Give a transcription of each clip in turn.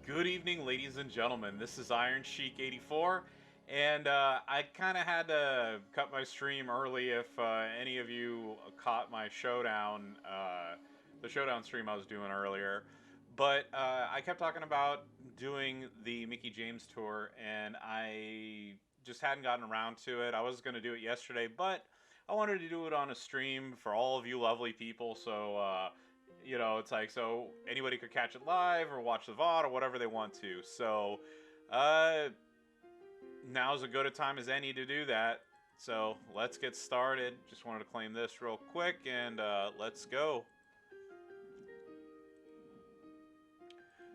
Good evening, ladies and gentlemen. This is Iron Sheik 84, and I kind of had to cut my stream early if any of you caught my the Showdown stream I was doing earlier. But I kept talking about doing the Mickie James tour, and I just hadn't gotten around to it. I was going to do it yesterday, but I wanted to do it on a stream for all of you lovely people, so it's like so anybody could catch it live or watch the VOD or whatever they want to. So uh, now's as good a time as any to do that. So let's get started. Just wanted to claim this real quick and let's go.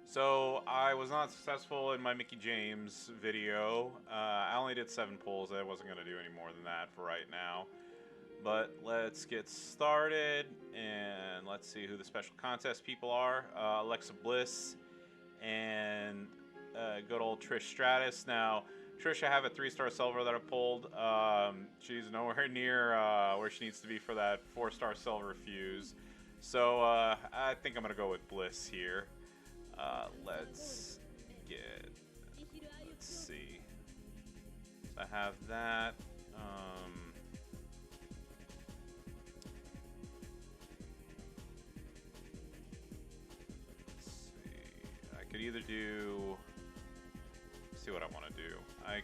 So I was not successful in my Mickie James video. I only did 7 pulls. I wasn't going to do any more than that for right now. But let's get started, and let's see who the special contest people are. Alexa Bliss and good old Trish Stratus. Now, Trish, I have a 3-star silver that I pulled. She's nowhere near where she needs to be for that 4-star silver fuse. So I think I'm going to go with Bliss here. Let's see. So I have that. Could either do. See what I want to do. I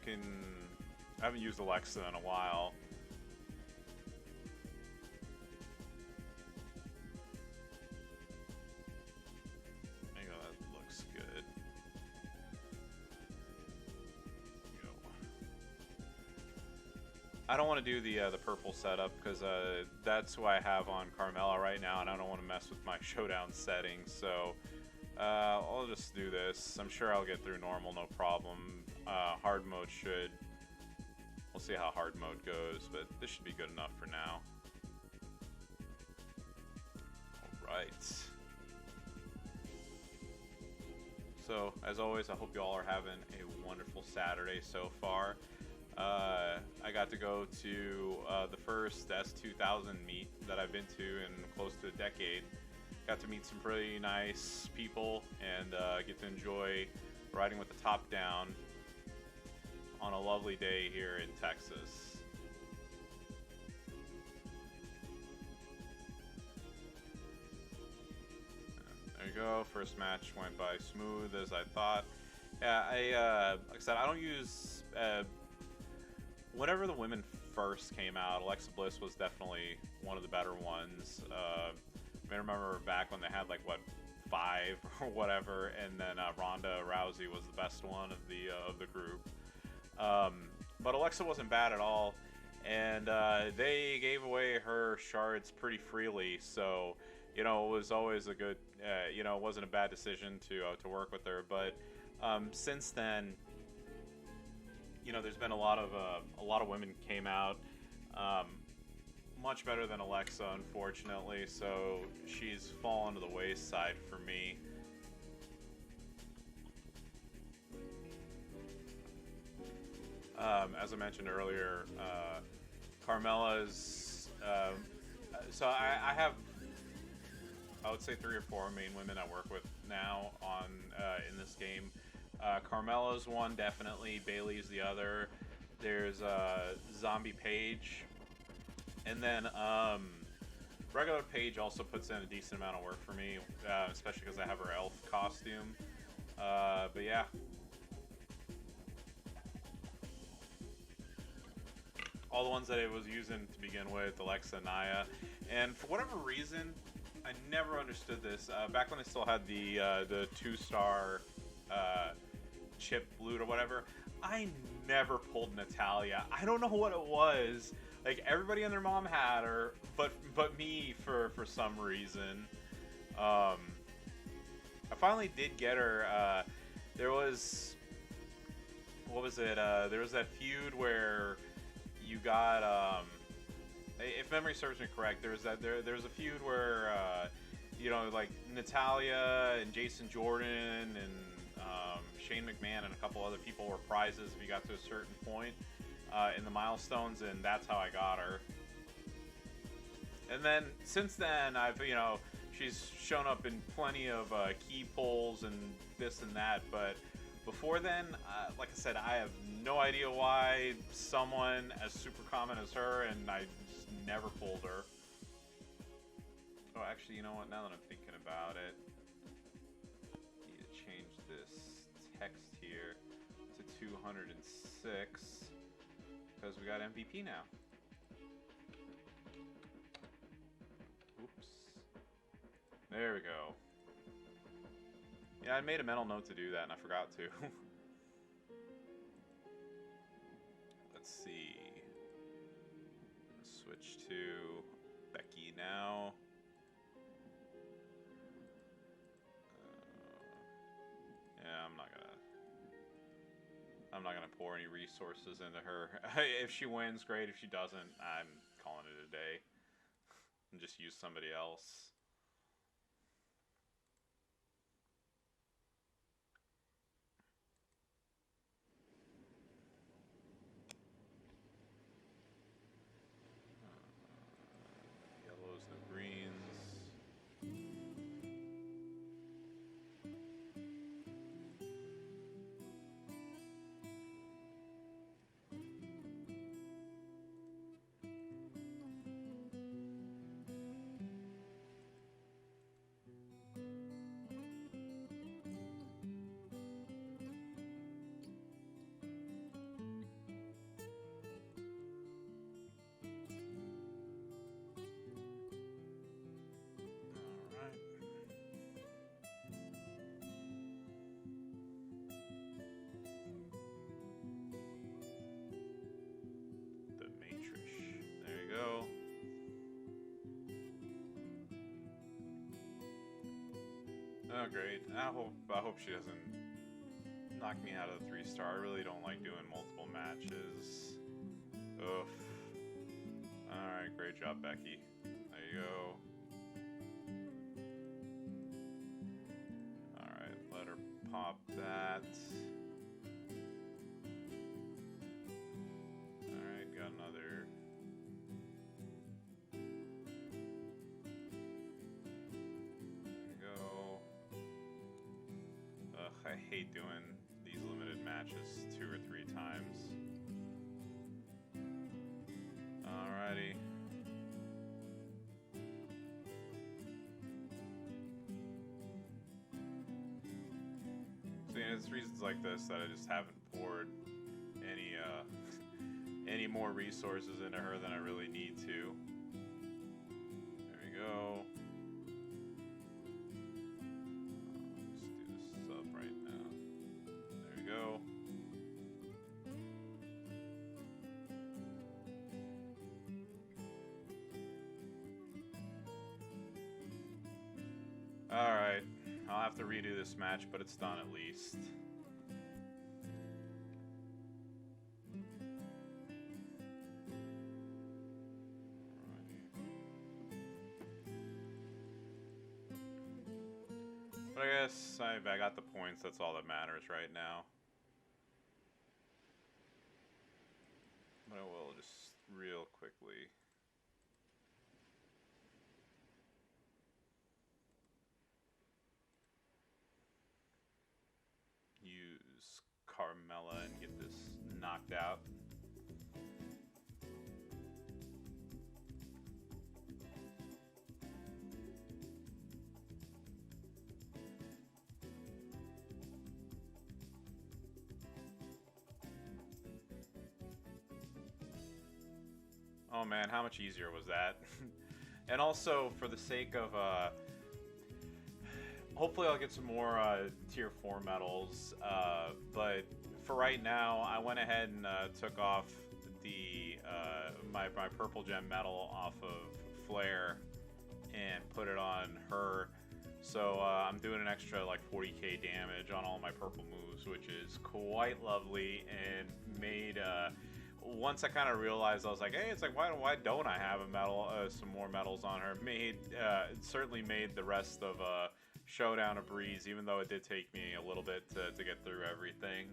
haven't used Alexa in a while. I think that looks good. Go. I don't want to do the purple setup because that's who I have on Carmella right now, and I don't want to mess with my Showdown settings. So. I'll just do this. I'm sure I'll get through normal, no problem. Hard mode should. We'll see how hard mode goes, but this should be good enough for now. Alright. So, as always, I hope you all are having a wonderful Saturday so far. I got to go to the first S2000 meet that I've been to in close to a decade. Got to meet some pretty nice people and get to enjoy riding with the top down on a lovely day here in Texas. There you go. First match went by smooth as I thought. Yeah, like I said, I don't use. Whenever the women first came out, Alexa Bliss was definitely one of the better ones. I remember back when they had like 5 or whatever, and then Ronda Rousey was the best one of the group. But Alexa wasn't bad at all, and they gave away her shards pretty freely. So it was always a good, it wasn't a bad decision to work with her. But since then, there's been a lot of women came out. Much better than Alexa, unfortunately, so she's fallen to the wayside for me. As I mentioned earlier, Carmella's. So I have, I would say 3 or 4 main women I work with now on in this game. Carmella's one, definitely. Bayley's the other. There's Zombie Paige. And then regular Paige also puts in a decent amount of work for me, especially because I have her elf costume. But yeah. All the ones that I was using to begin with, Alexa, Naya. And for whatever reason, I never understood this. Back when I still had the 2-star chip loot or whatever, I never pulled Natalya. I don't know what it was. Like, everybody and their mom had her, but me for some reason. I finally did get her. There was, what was it? There was that feud where you got, if memory serves me correct, there was a feud where, like Natalya and Jason Jordan and Shane McMahon and a couple other people were prizes if you got to a certain point. In the milestones, and that's how I got her. And then since then, I've She's shown up in plenty of key polls and this and that, but before then, like I said, I have no idea why someone as super common as her, and I just never pulled her. Oh, actually, you know what? Now that I'm thinking about it, I need to change this text here to 206 because we got MVP now. Oops. There we go. Yeah, I made a mental note to do that, and I forgot to. Let's see. Switch to Becky now. Yeah, I'm not gonna pour any resources into her. If she wins, great. If she doesn't, I'm calling it a day. And just use somebody else. Yellows, no greens. Oh, great. I hope she doesn't knock me out of the 3-star. I really don't like doing multiple matches. Oof. Alright, great job, Becky. There you go. Alright, let her pop that. Alright, got another. I hate doing these limited matches 2 or 3 times. Alrighty. So yeah, it's reasons like this that I just haven't poured any more resources into her than I really need to. There we go. Alright, I'll have to redo this match, but it's done at least. But I guess I got the points, that's all that matters right now. But I will just real quickly. Use Carmella and get this knocked out. Oh man, how much easier was that? And also, for the sake of hopefully I'll get some more tier 4 medals, but for right now, I went ahead and took off the my purple gem medal off of Flair and put it on her. So I'm doing an extra like 40k damage on all my purple moves, which is quite lovely, and made once I kind of realized, I was like, hey, it's like, why don't I have a medal, some more medals on her? It certainly made the rest of Showdown a breeze, even though it did take me a little bit to get through everything.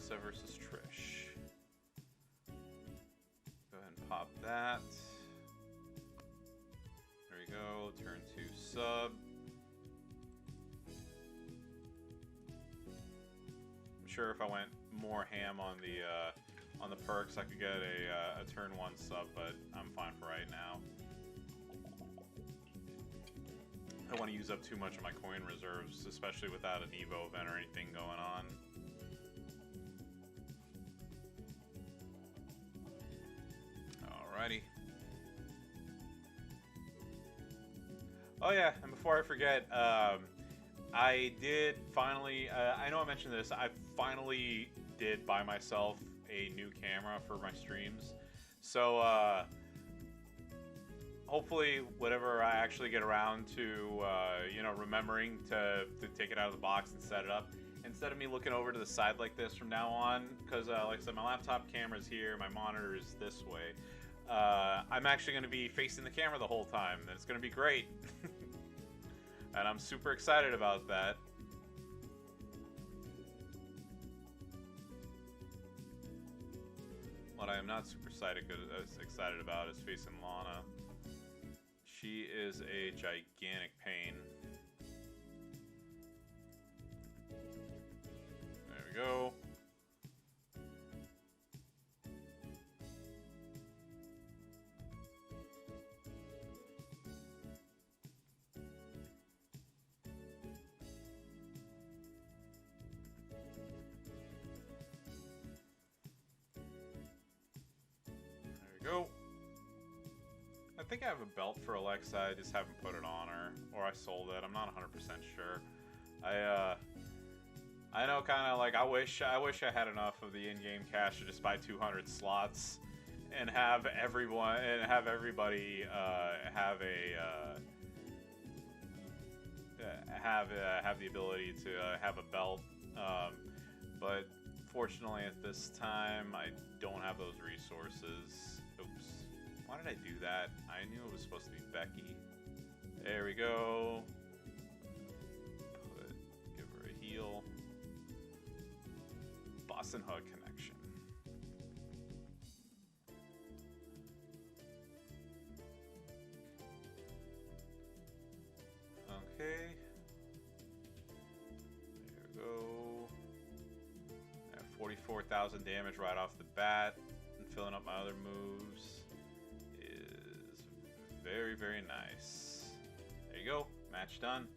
Alexa versus Trish. Go ahead and pop that. There we go. Turn 2 sub. I'm sure if I went more ham on the perks, I could get a turn 1 sub, but I'm fine for right now. I don't want to use up too much of my coin reserves, especially without an Evo event or anything going on. Alrighty. Oh yeah, and before I forget, I did finally, I know I mentioned this, I finally did buy myself a new camera for my streams. So, hopefully, whatever I actually get around to, you know, remembering to take it out of the box and set it up, instead of me looking over to the side like this from now on, because, like I said, my laptop camera's here, my monitor is this way, I'm actually going to be facing the camera the whole time, and it's going to be great. And I'm super excited about that. What I am not super excited about is facing Lana. She is a gigantic pain. There we go. Go. I think I have a belt for Alexa, I just haven't put it on her, or I sold it, I'm not 100% sure. I know kind of like, I wish I had enough of the in-game cash to just buy 200 slots and have everyone, and have everybody, have the ability to have a belt, but fortunately at this time, I don't have those resources. Oops. Why did I do that? I knew it was supposed to be Becky. There we go. Give her a heal. Boston Hug connection. Okay. There we go. I have 44,000 damage right off the bat. Filling up my other moves is very, very nice. There you go. Match done.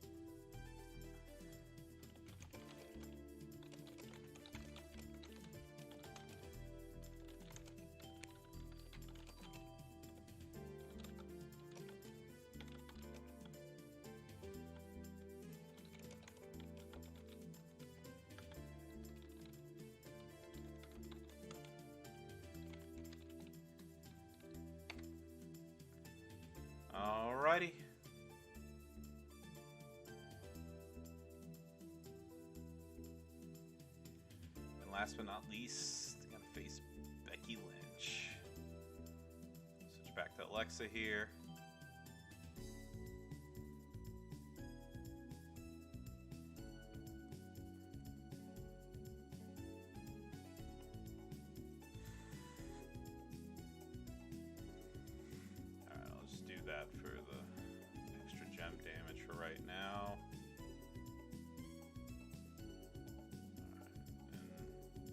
Alrighty. And last but not least, I'm gonna face Becky Lynch. Switch back to Alexa here. That for the extra gem damage for right now. And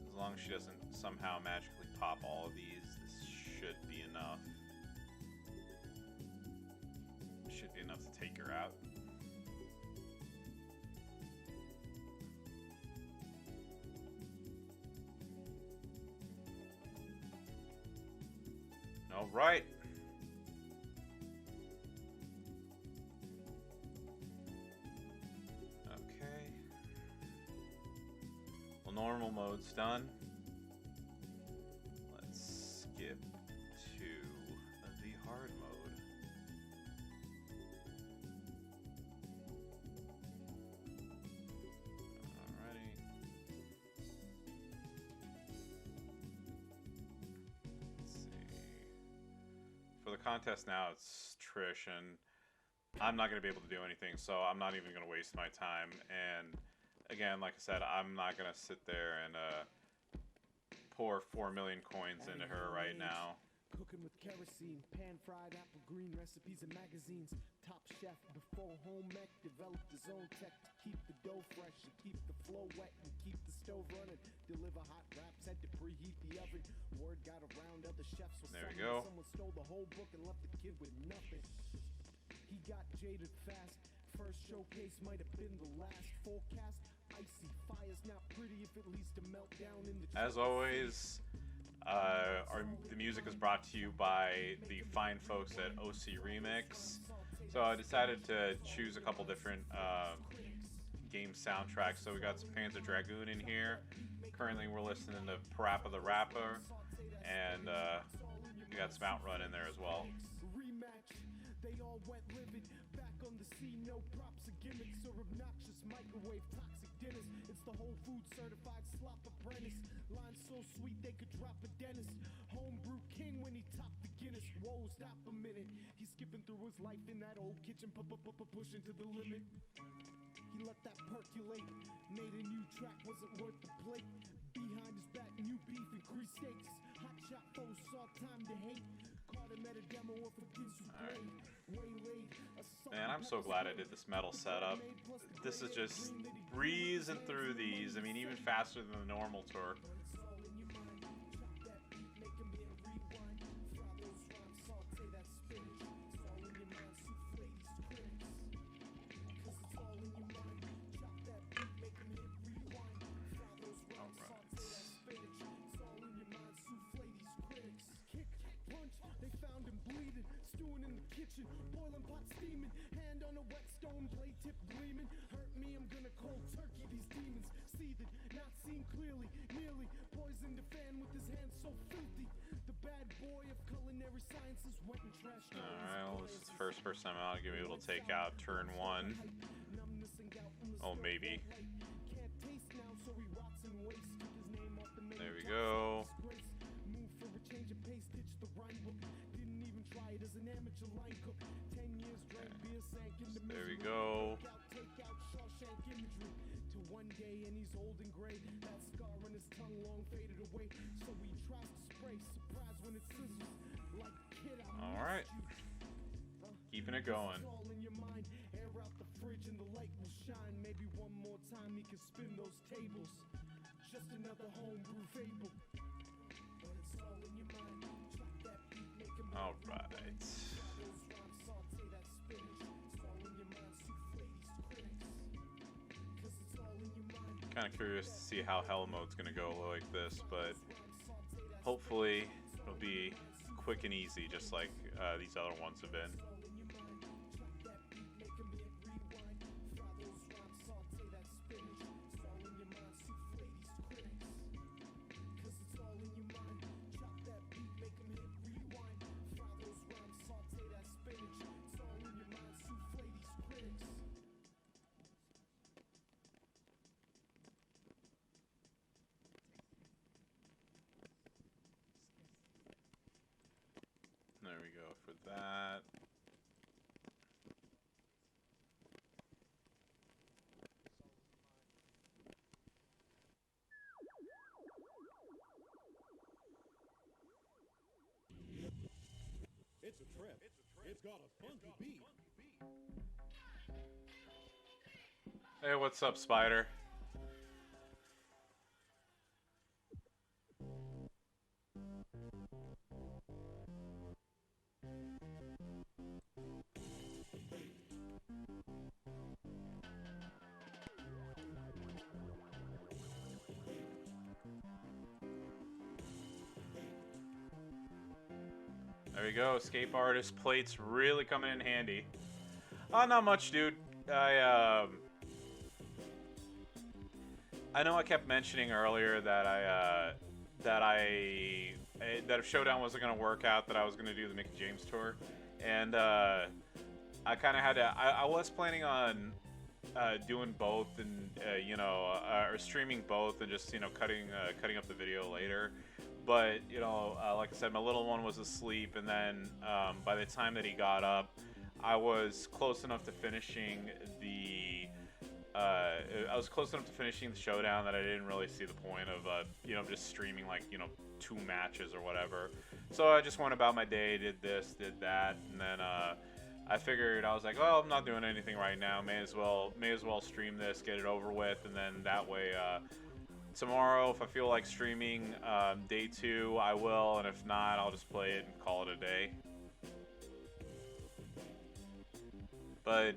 as long as she doesn't somehow magically pop all of these, this should be enough. Should be enough to take her out. All right. Normal mode's done. Let's skip to the hard mode. Alrighty. Let's see. For the contest now, it's Trish, and I'm not going to be able to do anything, so I'm not even going to waste my time. And again, like I said, I'm not going to sit there and pour 4 million coins into her right now. Cooking with kerosene, pan-fried apple green recipes and magazines. Top chef before home ec developed his own tech to keep the dough fresh and keep the flow wet and keep the stove running. Deliver hot wraps, had to preheat the oven. Word got around, other chefs was there we go. Someone stole the whole book and left the kid with nothing. He got jaded fast. First showcase might have been the last. Forecast icy, fire's not pretty if it leads to meltdown in the. As always, the music is brought to you by the fine folks at OC Remix. So I decided to choose a couple different game soundtracks. So we got some Panzer Dragoon in here. Currently we're listening to Parappa the Rapper, and we got some Outrun in there as well. They all went livid, back on the scene, no props or gimmicks or obnoxious microwave toxic dinners. It's the whole food certified slop apprentice. Lines so sweet they could drop a dentist. Homebrew king when he topped the Guinness. Whoa, stop a minute. He's skipping through his life in that old kitchen, pushing to the limit. He let that percolate, made a new track, wasn't worth the plate. Behind his back, new beef and crease steaks. Hot shot foes saw time to hate. Caught him at a demo of a kids who played. Man, I'm so glad I did this metal setup. This is just breezing through these. I mean, even faster than the normal tour. Boiling pot steaming, hand on a whetstone blade tip gleaming. Hurt me, I'm gonna cold turkey these demons. Seething, not seen clearly, nearly poisoned the fan with his hands so filthy. The bad boy of culinary sciences went and trashed. Alright, well, this is the first time I'll give me a little takeout. Turn 1. Oh, maybe. There we go. Move for a change of pace, ditch the rhyme book. Didn't even try it as an amateur line cook. 10 years drank beer, sank in the there we go. Take out Shawshank imagery. To one day and he's old and gray. That scar on his tongue long faded away. So he tries to spray, surprise when it sizzles. Like kid, alright. Keeping it going. All in your mind. Air out the fridge and the light will shine. Maybe one more time he can spin those tables. Just another homebrew fable. All right. Kind of curious to see how Hell Mode's gonna go like this, but hopefully it'll be quick and easy, just like these other ones have been. There we go for that. It's a trip. It's got a funky beat. Hey, what's up, Spider? There we go. Escape artist plates really coming in handy. Not much, dude. I know I kept mentioning earlier that that if Showdown wasn't gonna work out, that I was gonna do the Mickie James tour, and I kind of had to. I was planning on doing both, and or streaming both, and just cutting up the video later. But like I said, my little one was asleep, and then by the time that he got up, I was close enough to finishing the I was close enough to finishing the Showdown that I didn't really see the point of, you know, just streaming like, you know, 2 matches or whatever. So I just went about my day, did this, did that, and then I figured, I was like, well, I'm not doing anything right now. May as well stream this, get it over with, and then that way, tomorrow, if I feel like streaming day 2, I will, and if not, I'll just play it and call it a day. But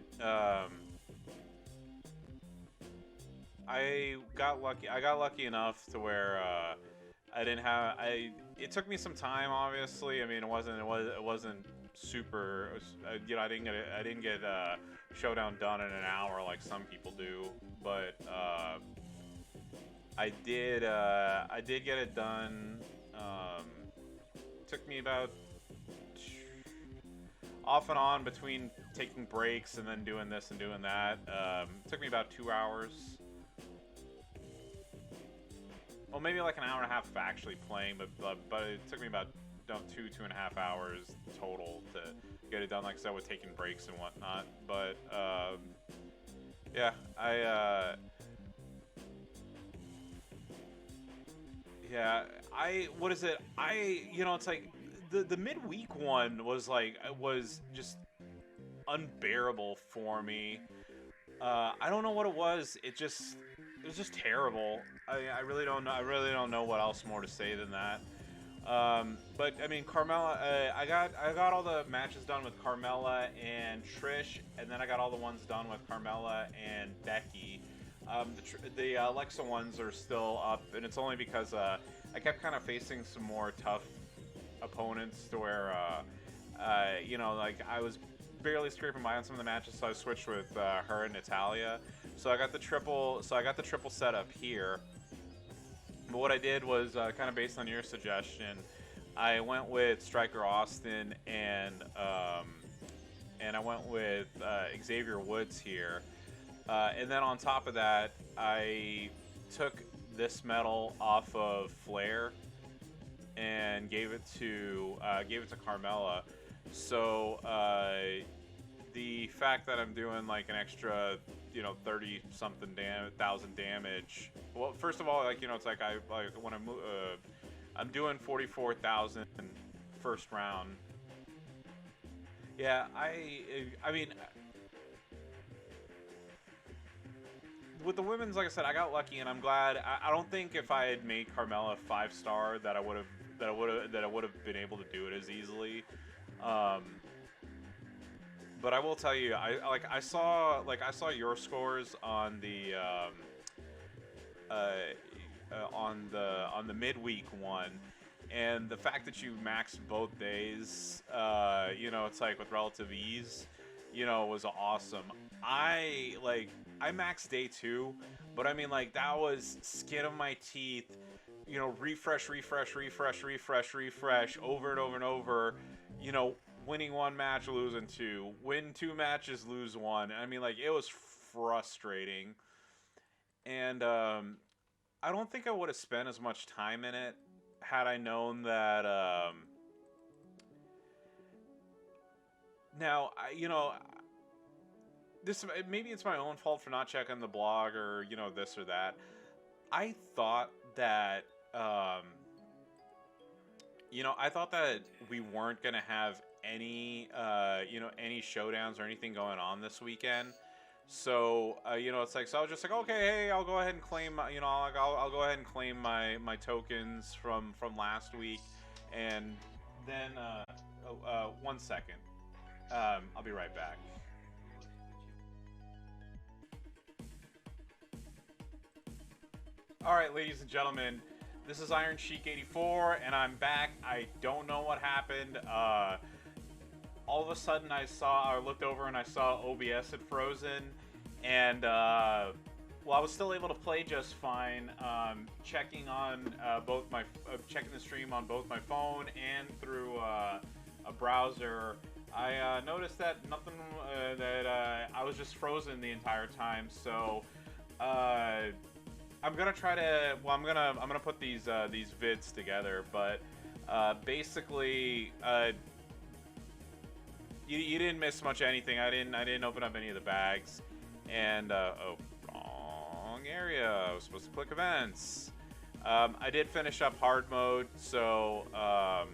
I got lucky enough to where I didn't have it took me some time, obviously. I mean, it wasn't super, you know, I didn't get Showdown done in an hour like some people do, but I did get it done. Took me about off and on between taking breaks and then doing this and doing that. Took me about 2 hours. Well, maybe like an hour and a half of actually playing, but it took me about 2.5 hours total to get it done. Like I said, with taking breaks and whatnot. But yeah, what is it? You know, it's like the midweek one was just unbearable for me. I don't know what it was. It was just terrible. I really don't know. I really don't know what else more to say than that. But I mean, Carmella. I got all the matches done with Carmella and Trish, and then I got all the ones done with Carmella and Becky. The Alexa ones are still up, and it's only because I kept kind of facing some more tough opponents to where you know, like I was barely scraping by on some of the matches, so I switched with her and Natalia. So I got the triple set up here. But what I did was kind of based on your suggestion, I went with Striker Austin and I went with Xavier Woods here. And then on top of that, I took this medal off of Flair and gave it to Carmella. So the fact that I'm doing like an extra, you know, 30-something thousand damage. Well, first of all, like, you know, it's like when I'm doing 44,000 first round. Yeah, I mean, with the women's, like I said, I got lucky, and I'm glad. I don't think if I had made Carmella 5-star that I would have been able to do it as easily. But I will tell you, I saw your scores on the midweek one, and the fact that you maxed both days, you know, it's like with relative ease, you know, was awesome. I maxed day 2, but I mean, like, that was skin of my teeth, you know, refresh, over and over and over, you know, winning 1 match, losing 2, win 2 matches, lose 1. I mean, like, it was frustrating, and I don't think I would have spent as much time in it had I known that. Now, you know, this maybe it's my own fault for not checking the blog or, you know, this or that. I thought that, you know, I thought that we weren't gonna have any, you know, any showdowns or anything going on this weekend. So, you know, it's like, so I was just like, okay, hey, I'll go ahead and claim, you know, I'll go ahead and claim my tokens from last week, and then, 1 second, I'll be right back. All right, ladies and gentlemen, this is Iron Sheik 84, and I'm back. I don't know what happened. All of a sudden, I looked over and I saw OBS had frozen, and well, I was still able to play just fine. Checking on checking the stream on both my phone and through a browser, I noticed that nothing. That I was just frozen the entire time. So I'm gonna try to. Well, I'm gonna put these vids together, but basically. You didn't miss much anything. I didn't open up any of the bags, and oh, wrong. wrong area. I was supposed to click events. I did finish up hard mode, so I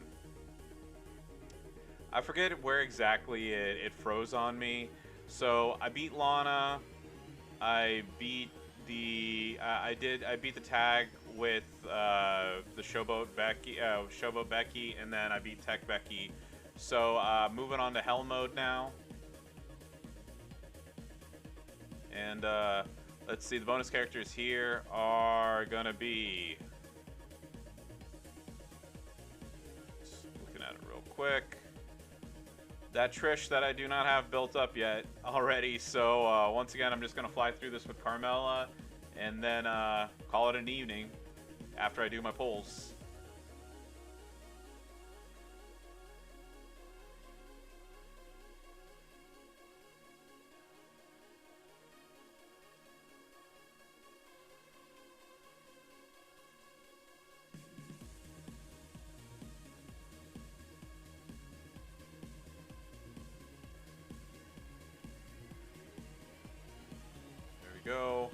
forget where exactly it froze on me. So I beat Lana. I beat the I beat the tag with the Showboat Becky, and then I beat Tech Becky. So moving on to Hell mode now. And let's see, the bonus characters here are gonna be, just looking at it real quick, that Trish that I do not have built up yet already. So once again, I'm just gonna fly through this with Carmella, and then call it an evening after I do my polls. Go.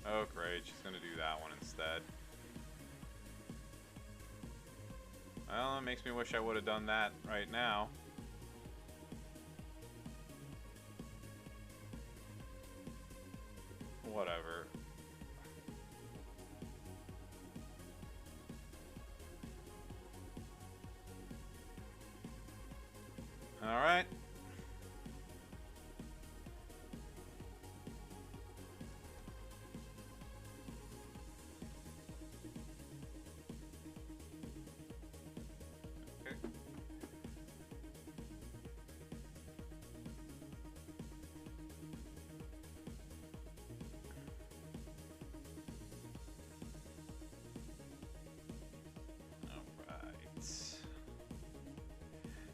Oh great, she's gonna do that one instead. Well, it makes me wish I would have done that right now. Whatever. Alright.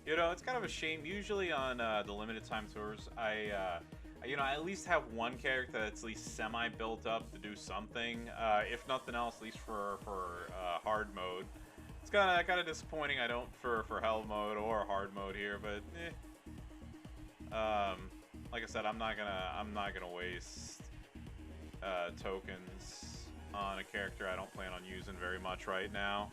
You know, it's kind of a shame. Usually on the limited time tours, I at least have one character that's at least semi-built up to do something. If nothing else, at least for hard mode. It's kind of disappointing I don't for hell mode or hard mode here, but like I said, I'm not gonna waste tokens on a character I don't plan on using very much right now.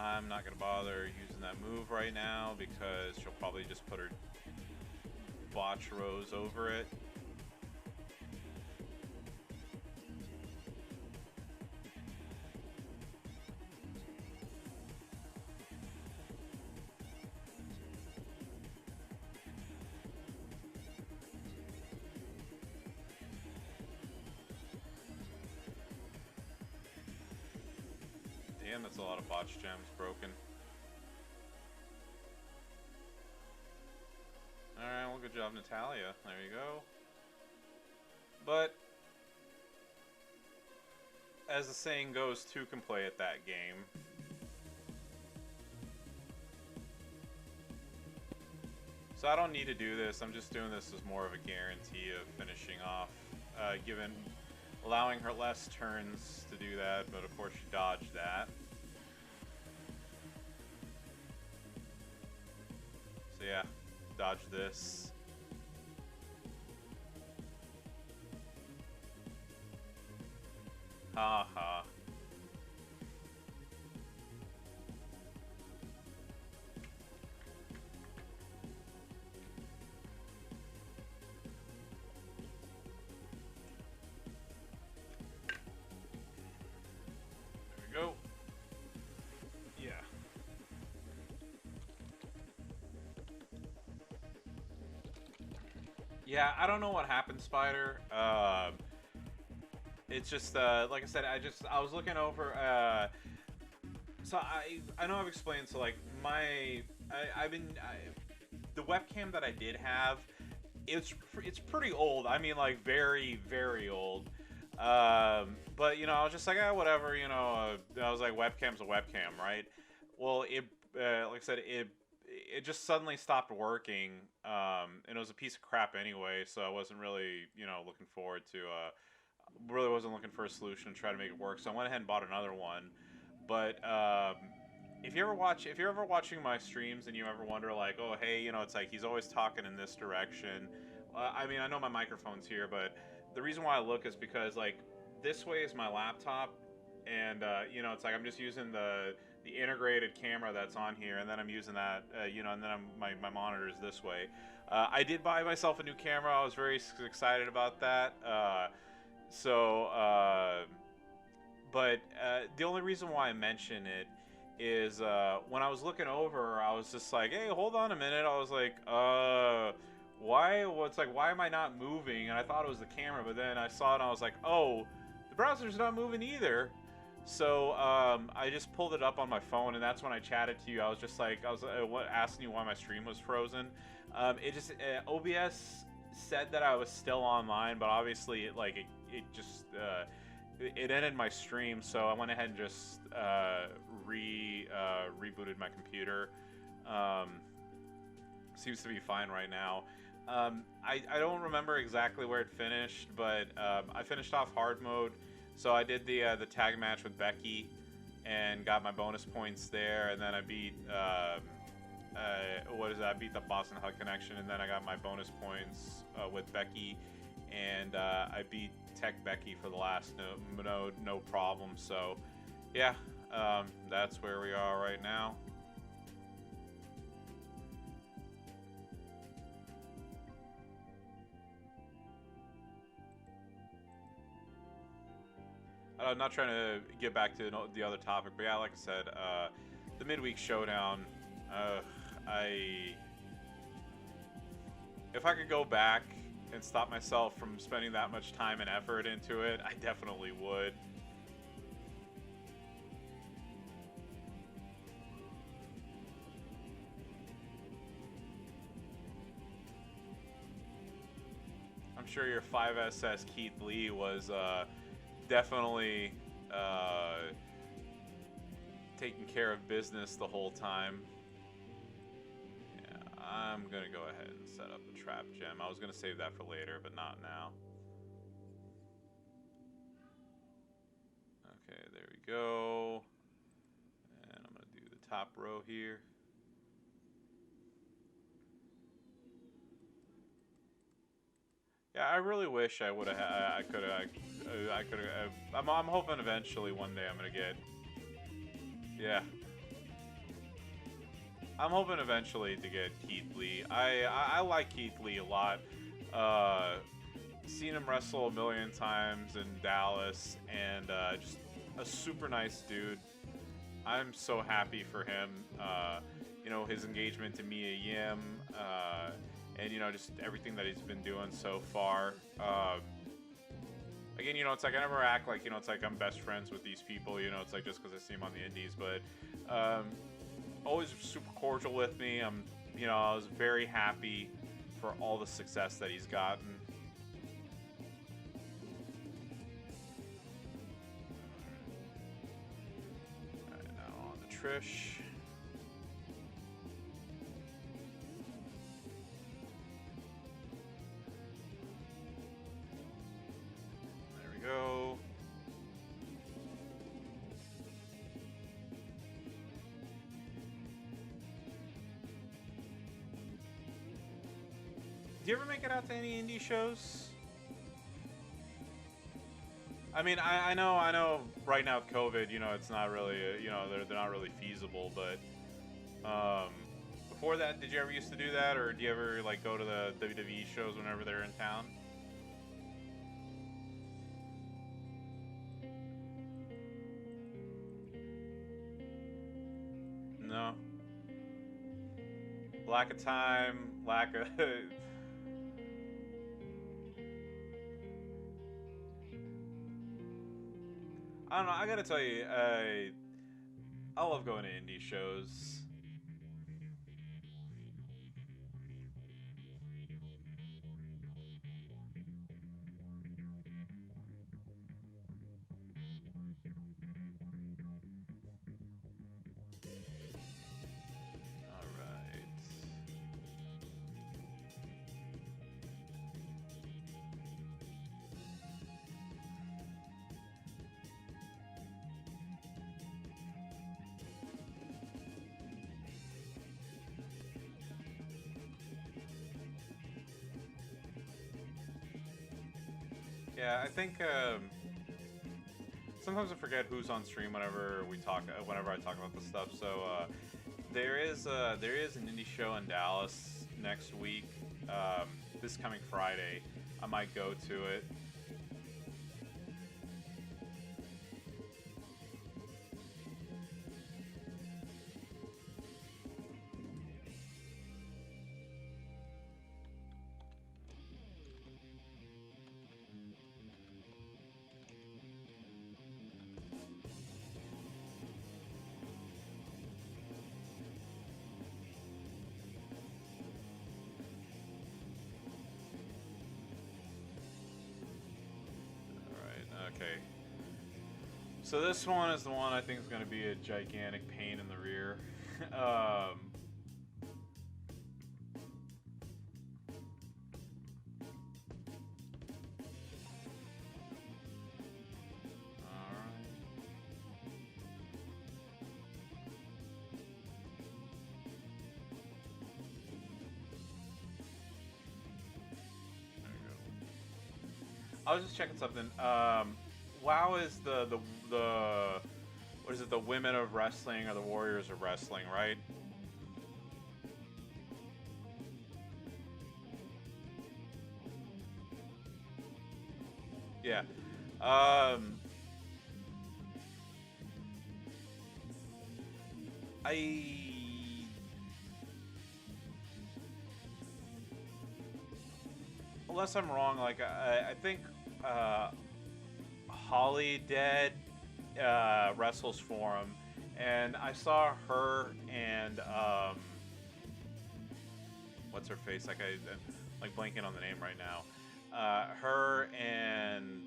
I'm not going to bother using that move right now because she'll probably just put her botch rows over it. Damn, that's a lot of botch gems broken. Alright, well, good job, Natalia. There you go. But, as the saying goes, two can play at that game. So I don't need to do this. I'm just doing this as more of a guarantee of finishing off, allowing her less turns to do that, but of course she dodged that. So yeah, dodge this. Ha ha. Go. Yeah. Yeah, I don't know what happened, Spider. It's just like I said, I was looking over. So I know I've explained. So like the webcam that I did have, it's pretty old. I mean, like very very old. But you know, I was just like, whatever. You know, I was like, webcam's a webcam, right? Well, like I said, it just suddenly stopped working, and it was a piece of crap anyway. So I wasn't really, you know, looking forward to really wasn't looking for a solution to try to make it work, so I went ahead and bought another one. But if you're ever watching my streams and you ever wonder like, oh hey, it's like he's always talking in this direction. I mean, I know my microphone's here, but the reason why I look is because like this way is my laptop, and it's like I'm just using the integrated camera that's on here, and then I'm using that, and then my monitor is this way. I did buy myself a new camera. I was very excited about that. So, but the only reason why I mention it is when I was looking over, I was just like, hey, hold on a minute. I was like, why? Well, it's like, why am I not moving? And I thought it was the camera, but then I saw it and I was like, oh, the browser's not moving either. So I just pulled it up on my phone, and that's when I chatted to you. I was just like, I was asking you why my stream was frozen. It just OBS said that I was still online, but obviously it just it ended my stream, so I went ahead and just rebooted my computer. Seems to be fine right now. I don't remember exactly where it finished, but I finished off hard mode. So I did the tag match with Becky and got my bonus points there, and then I beat I beat the Boston Hug Connection, and then I got my bonus points with Becky, and I beat Tech Becky for the last no problem. So yeah, that's where we are right now. I'm not trying to get back to the other topic, but yeah, like I said, the midweek showdown. If I could go back and stop myself from spending that much time and effort into it, I definitely would. I'm sure your 5SS Keith Lee was definitely taking care of business the whole time. Yeah, I'm gonna go ahead and set up a trap gem. I was gonna save that for later, but not now. Okay, there we go. And I'm gonna do the top row here. Yeah, I really wish I would have. I could have. I'm hoping eventually one day I'm gonna get. Yeah. I'm hoping eventually to get Keith Lee. I like Keith Lee a lot. Seen him wrestle a million times in Dallas, and just a super nice dude. I'm so happy for him. His engagement to Mia Yim. And just everything that he's been doing so far. Again, it's like I never act like it's like I'm best friends with these people. It's like just because I see them on the indies, but always super cordial with me. I was very happy for all the success that he's gotten. All right, now on to Trish. Go. Do you ever make it out to any indie shows? I mean, I know right now with COVID, it's not really, they're not really feasible, but before that, did you ever used to do that, or do you ever like go to the WWE shows whenever they're in town? No. Lack of time, lack of... I don't know, I gotta tell you, I love going to indie shows. Yeah, I think sometimes I forget who's on stream whenever we talk, whenever I talk about this stuff. So there is an indie show in Dallas next week. This coming Friday, I might go to it. Okay. So this one is the one I think is going to be a gigantic pain in the rear. Alright. I was just checking something. WoW is the what is it? The women of wrestling or the warriors of wrestling, right? Yeah. Unless I'm wrong, like I think Holly Dead wrestles for him, and I saw her and what's her face? Like I'm like blanking on the name right now. Her and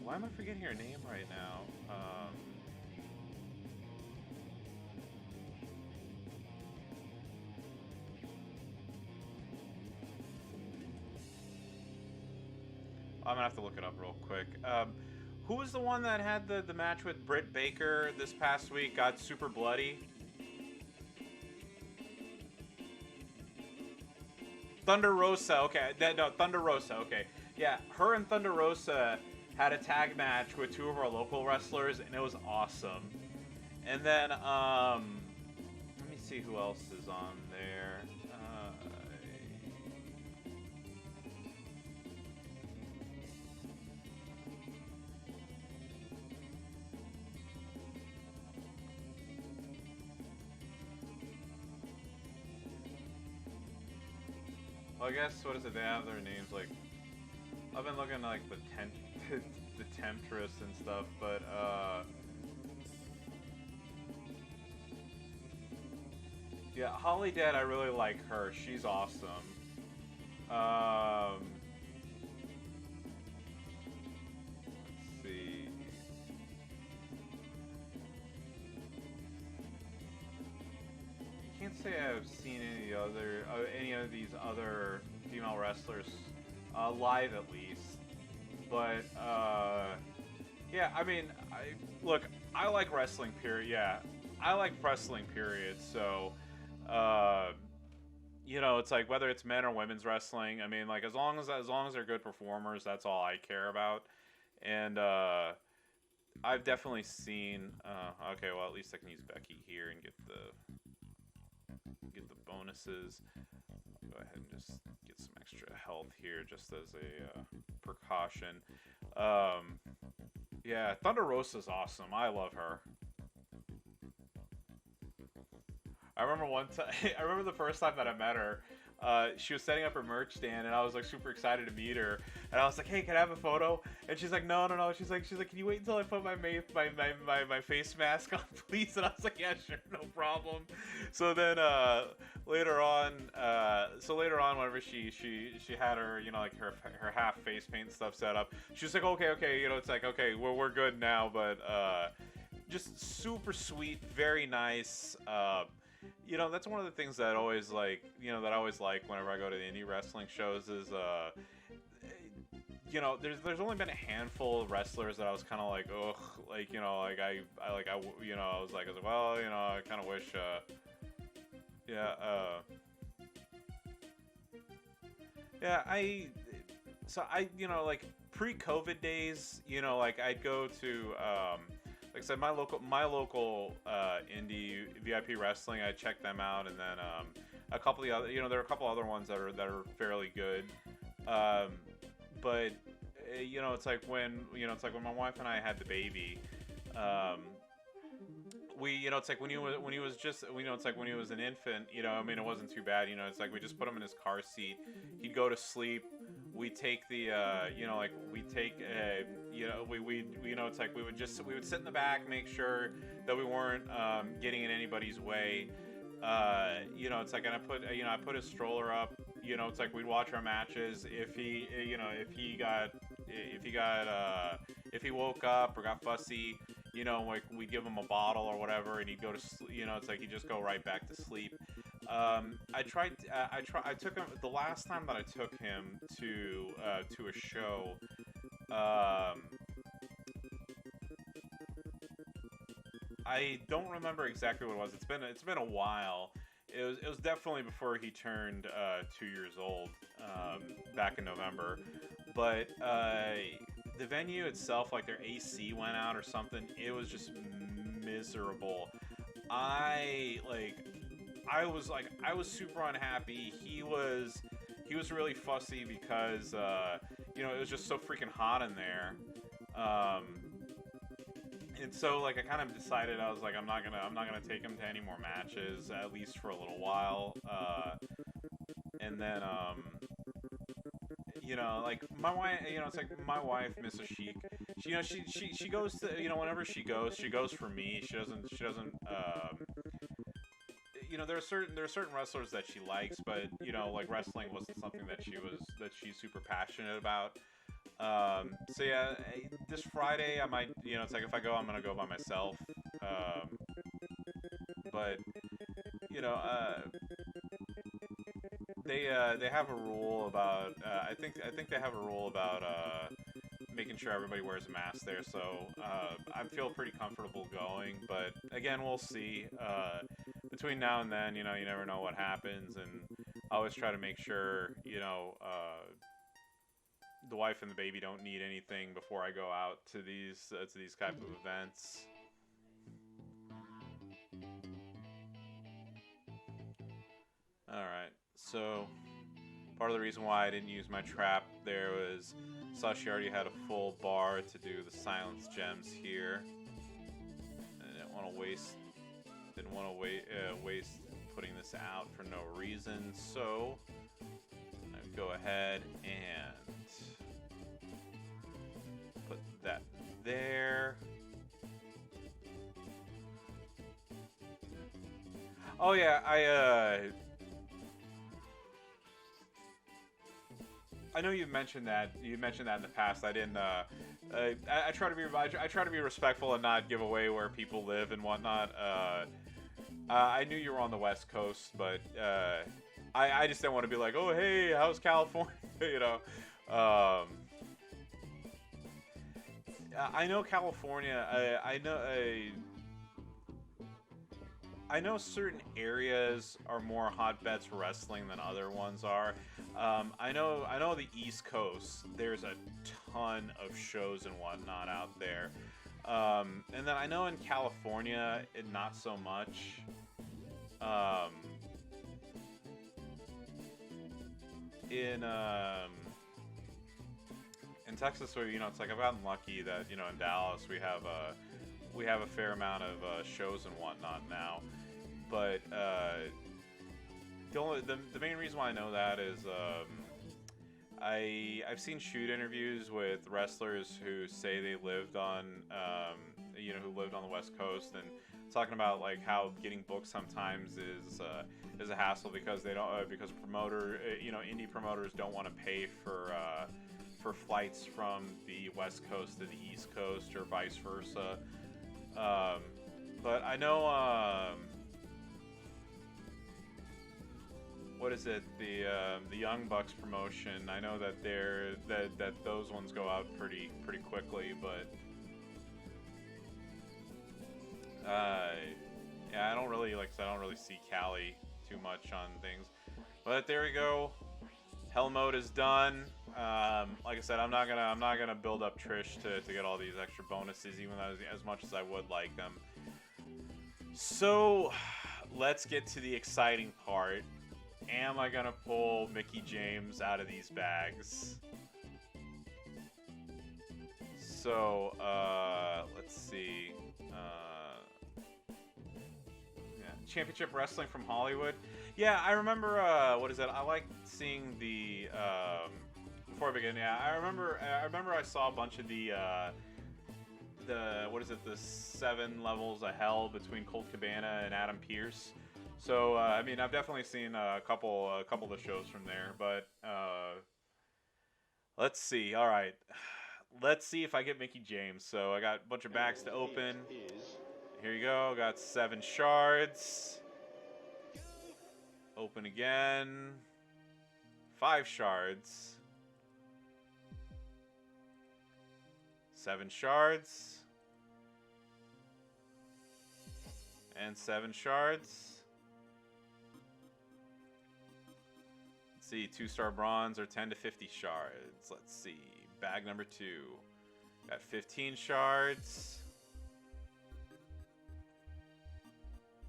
why am I forgetting her name right now? I'm gonna have to look it up real quick. Who was the one that had the match with Britt Baker this past week? Got super bloody. Thunder Rosa. Okay, no, Thunder Rosa. Okay, yeah, her and Thunder Rosa had a tag match with two of our local wrestlers, and it was awesome. And then let me see who else is on there. Well, I guess, what is it? They have their names, like, I've been looking at, like, the Temptress and stuff, but, yeah, Holly Dead, I really like her. She's awesome. Let's see. Can't say I've seen any of these other female wrestlers live, at least. But yeah, I mean, look, I like wrestling. Period. Yeah, I like wrestling. Period. So, you know, it's like whether it's men or women's wrestling. I mean, like as long as they're good performers, that's all I care about. And I've definitely seen. Okay, well, at least I can use Becky here and get the bonuses. I'll go ahead and just get some extra health here just as a precaution. Yeah, Thunder Rosa's awesome. I love her. I remember I remember the first time that I met her. She was setting up her merch stand, and I was like super excited to meet her. And I was like, "Hey, can I have a photo?" And she's like, "No." She's like, "Can you wait until I put my face mask on, please?" And I was like, "Yeah, sure, no problem." So then later on, whenever she had her, you know, like her half face paint stuff set up, she was like, "Okay, you know, it's like, okay, we're good now." But just super sweet, very nice. You know, that's one of the things that I always like, whenever I go to the indie wrestling shows is, you know, there's only been a handful of wrestlers that I was kind of like, ugh, like, you know, like I was like, well, you know, I kind of wish, Yeah. Yeah. Like pre-COVID days, like I'd go to, like I said, my local indie VIP wrestling. I check them out, and then a couple of the other, there are a couple other ones that are fairly good. Um, but it's like when my wife and I had the baby. It's like when he was just, it's like when he was an infant, I mean, it wasn't too bad, it's like we just put him in his car seat, he'd go to sleep, we take the, like we take, it's like we would sit in the back, make sure that we weren't, getting in anybody's way, it's like, and I put his stroller up, it's like we'd watch our matches, if he woke up or got fussy, like we give him a bottle or whatever, and he'd go to sleep. It's like he'd just go right back to sleep. I took him the last time that I took him to a show. I don't remember exactly what it was. It's been a while. It was definitely before he turned 2 years old, back in November, but the venue itself, like their AC went out or something. It was just miserable. I was super unhappy. He was really fussy because it was just so freaking hot in there. And so like I kind of decided, I was like, I'm not gonna take him to any more matches, at least for a little while. And then like my wife, it's like my wife, Mrs. Sheik. She goes to, whenever she goes for me. She doesn't. There are certain wrestlers that she likes, but like wrestling wasn't something that she's super passionate about. So yeah, this Friday I might, it's like if I go, I'm gonna go by myself. But they have a rule about I think they have a rule about making sure everybody wears a mask there, so I feel pretty comfortable going, but again, we'll see. Between now and then, you never know what happens, and I always try to make sure, the wife and the baby don't need anything before I go out to these type of events. Alright, so part of the reason why I didn't use my trap there was Sashi already had a full bar to do the silence gems here. I didn't want to waste putting this out for no reason, so I go ahead and put that there. Oh yeah, I know you've mentioned that. You mentioned that in the past. I didn't. I try to be respectful and not give away where people live and whatnot. I knew you were on the West Coast, but I just didn't want to be like, oh hey, how's California? I know California. I know certain areas are more hotbeds for wrestling than other ones are. I know the East Coast, there's a ton of shows and whatnot out there. And then I know in California, not so much. In Texas, where it's like I've gotten lucky that in Dallas we have a fair amount of shows and whatnot now. But the main reason why I know that is I've seen shoot interviews with wrestlers who say they lived on who lived on the West Coast, and talking about like how getting booked sometimes is a hassle because they don't because indie promoters don't want to pay for flights from the West Coast to the East Coast or vice versa. But I know what is it, the Young Bucks promotion, I know that that those ones go out pretty quickly, but yeah, I don't really see Cali too much on things. But there we go. Hell mode is done. Like I said, I'm not gonna build up Trish to get all these extra bonuses, even as much as I would like them. So let's get to the exciting part. Am I gonna pull Mickie James out of these bags? So let's see. Yeah, Championship Wrestling from Hollywood. Yeah, I remember. What is it? I like seeing the. Before I begin, yeah, I remember I saw a bunch of the what is it? The 7 levels of hell between Colt Cabana and Adam Pearce. So I mean, I've definitely seen a couple of the shows from there. But let's see. All right, let's see if I get Mickie James. So I got a bunch of bags to open. Here you go. Got 7 shards. Open again. 5 shards. 7 shards. And 7 shards. Let's see, 2-star bronze or 10 to 50 shards. Let's see. Bag number 2. Got 15 shards.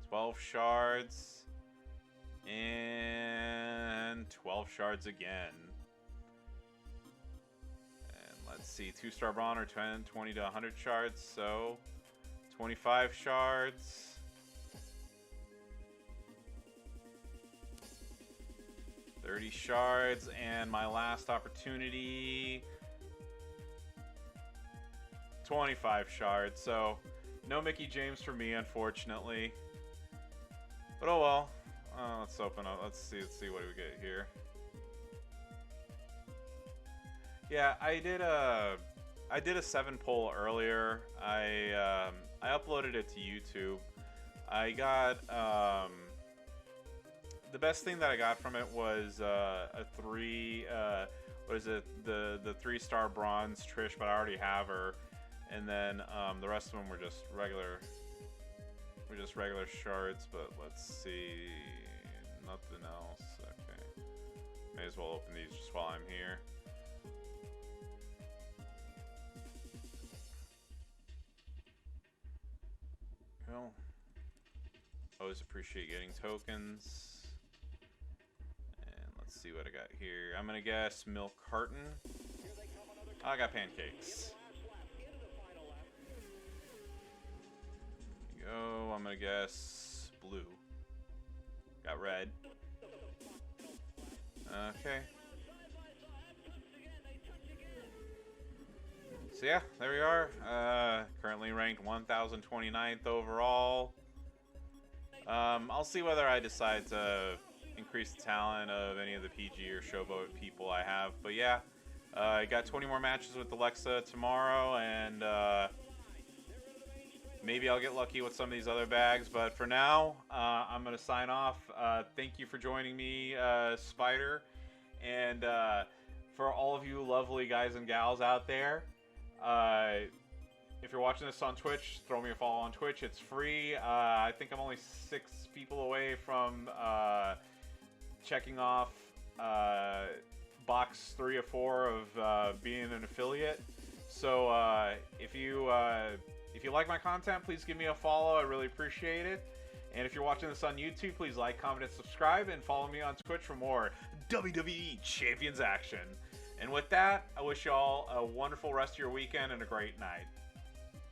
12 shards. And 12 shards again. And let's see, 2-star bronze or 10, 20 to 100 shards. So 25 shards. 30 shards, and my last opportunity, 25 shards. So no Mickie James for me, unfortunately. But oh well. Let's open up. Let's see what we get here. Yeah, I did a 7 poll earlier. I uploaded it to YouTube. I got the best thing that I got from it was a 3 what is it, the 3-star bronze Trish, but I already have her, and then the rest of them were just regular shards. But let's see, nothing else. Okay, may as well open these just while I'm here. Well, always appreciate getting tokens. Let's see what I got here. I'm gonna guess milk carton. I got pancakes. There you go. I'm gonna guess blue. Got red. Okay. So yeah, there we are. Currently ranked 1029th overall. I'll see whether I decide to increase the talent of any of the PG or Showboat people I have. But yeah, I got 20 more matches with Alexa tomorrow, and maybe I'll get lucky with some of these other bags. But for now, I'm going to sign off. Thank you for joining me, Spider. And for all of you lovely guys and gals out there, if you're watching this on Twitch, throw me a follow on Twitch. It's free. I think I'm only 6 people away from checking off box 3 or 4 of being an affiliate. So if you like my content, please give me a follow. I really appreciate it. And if you're watching this on YouTube, please like, comment, and subscribe, and follow me on Twitch for more WWE Champions action. And with that, I wish you all a wonderful rest of your weekend and a great night.